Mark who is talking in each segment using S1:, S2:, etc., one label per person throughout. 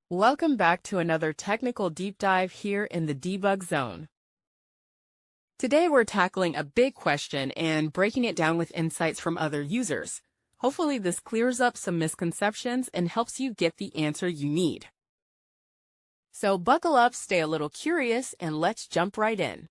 S1: Welcome back to another technical deep dive here in the debug zone. Today we're tackling a big question and breaking it down with insights from other users. Hopefully this clears up some misconceptions and helps you get the answer you need. So buckle up, stay a little curious, and let's jump right in.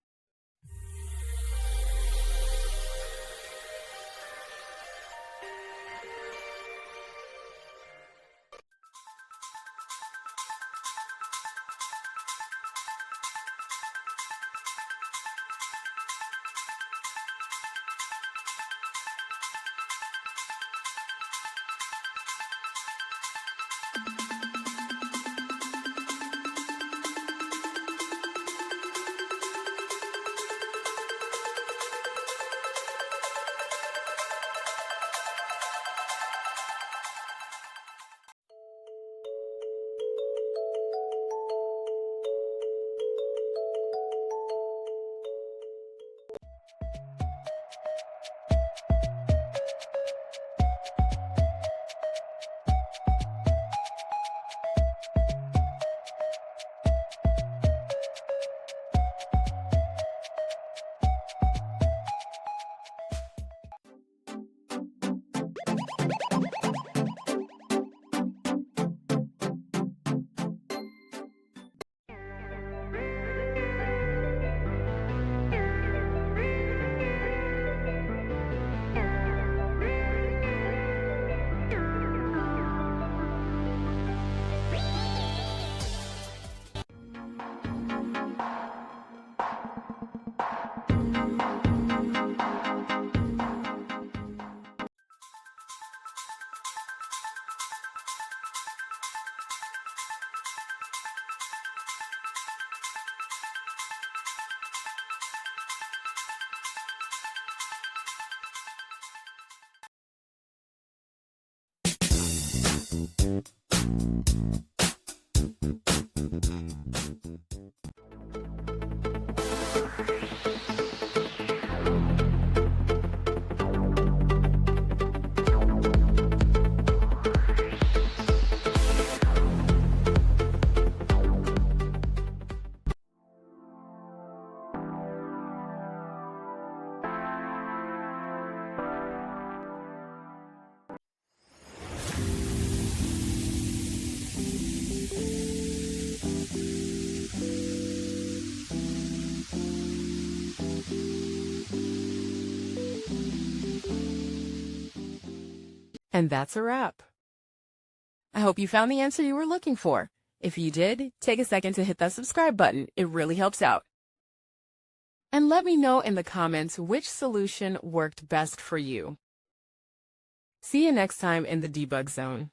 S1: And that's a wrap. I hope you found the answer you were looking for. If you did, take a second to hit that subscribe button. It really helps out. And let me know in the comments which solution worked best for you. See you next time in the debug zone.